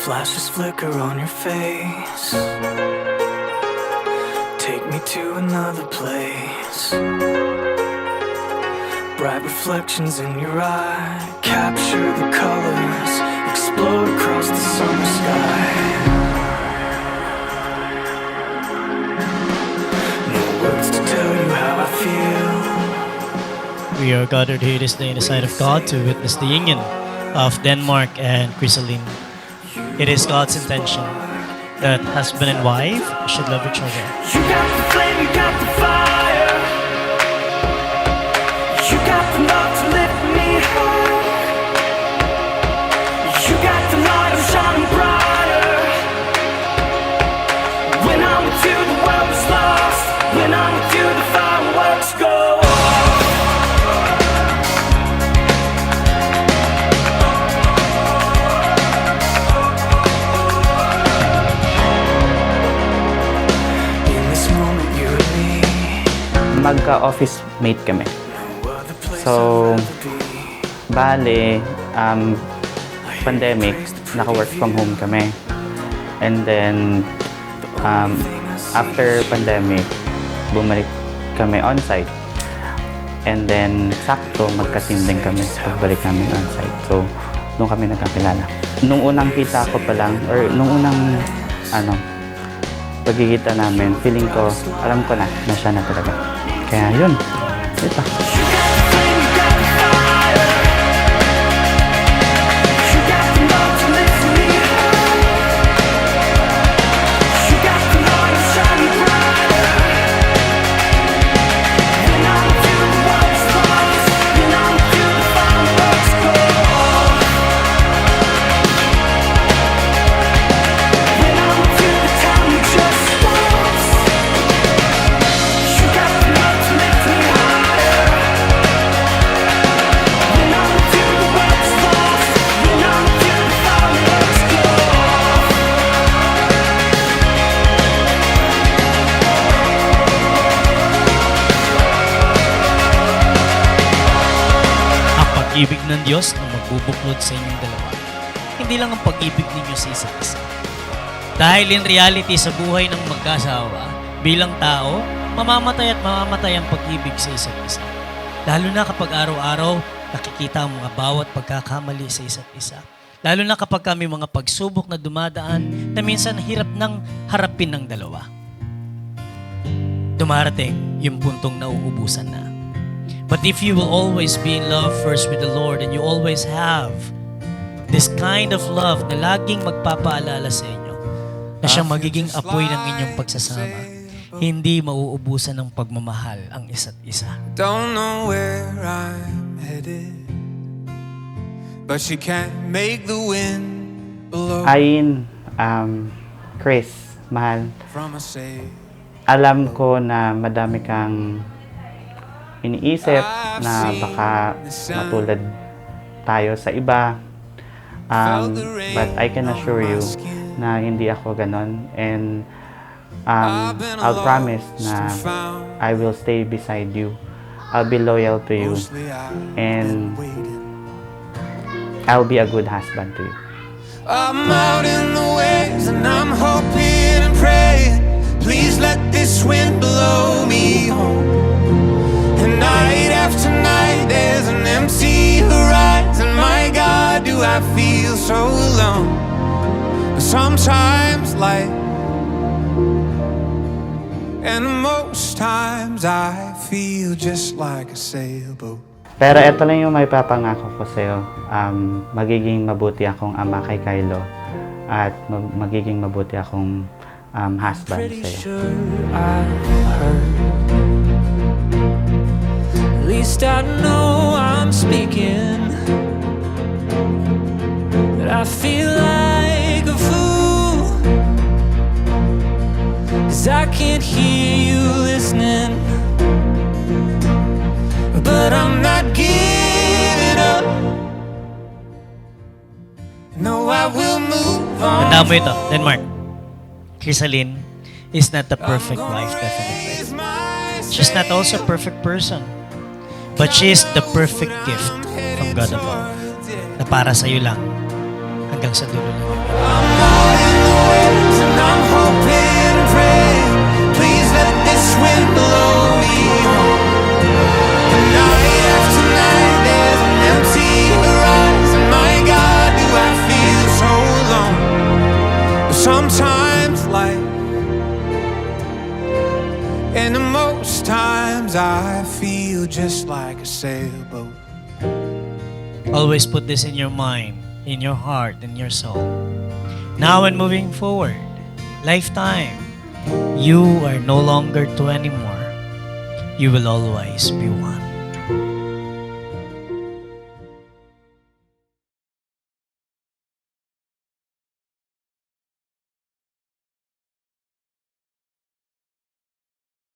Flashes flicker on your face. Take me to another place. Bright reflections in your eye. Capture the colors. Explode across the summer sky. No words to tell you how I feel. We are gathered here this day in the sight of God to witness the union of Denmark and Chrysaline. It is God's intention that husband and wife should love each other. You got the flame, you got the fire. You got the love to lift me high. You got the light, I'm shining brighter. When I'm with you, the world is lost. When I'm with you, the fireworks go off. In this moment, you and me. Magka-office mate kami. No other place So, I'd rather be. Bale, pandemic, naka-work from home kami. And then, after pandemic, bumalik kami on-site. And then, sakto, magka-team din kami pagbalik namin on-site. So, doon kami nagkakilala. Nung unang kita ko pa lang, or nung unang, pagkikita namin, feeling ko, alam ko na siya na talaga. Kaya yun, ito. Pag-ibig ng Diyos na magbubuklod sa inyong dalawa. Hindi lang ang pag-ibig ninyo sa isa't isa. Dahil in reality sa buhay ng mag-asawa, bilang tao, mamamatay at mamamatay ang pag-ibig sa isa't isa. Lalo na kapag araw-araw, nakikita ang mga bawat pagkakamali sa isa't isa. Lalo na kapag kami mga pagsubok na dumadaan na minsan hirap ng harapin ng dalawa. Dumarating yung puntong nauubusan na. But if you will always be in love first with the Lord and you always have this kind of love na laging magpapaalala sa inyo na siyang magiging apoy ng inyong pagsasama, hindi mauubusan ng pagmamahal ang isa't isa. Don't know where I'm headed, but she can't make the wind blow Ayin, Chris, mahal, from a sail. alam ko na madami kang iniisip na baka matulad tayo sa iba. But I can assure you na hindi ako ganon. And I'll promise na I will stay beside you. I'll be loyal to you. And I'll be a good husband to you. I'm out in the waves and I'm hoping and praying. Please let this wind blow me home. And night after night there's an empty horizon. My God, do I feel so alone. But sometimes light, and most times I feel just like a sailboat. Pero ito lang yung may papangako ko sa'yo. Magiging mabuti akong ama kay Kylo. At magiging mabuti akong husband sa'yo. At least I know I'm speaking, but I feel like a fool, 'cause I can't hear you listening. But I'm not giving up. No, I will move on. Tandaan mo ito, Denmark. Chrysaline is not the perfect wife, definitely. She's not also a perfect person. But she is the perfect gift from God above na para sa iyo lang hanggang sa dulo ng iyong buhay. And I'm hoping and praying, please let this wind blow me home. And night after night there's an empty horizon. My God, do I feel so alone. But sometimes life, and most times I feel just like a sailboat. Always put this in your mind, in your heart, in your soul. Now and moving forward, lifetime, you are no longer two anymore. You will always be one.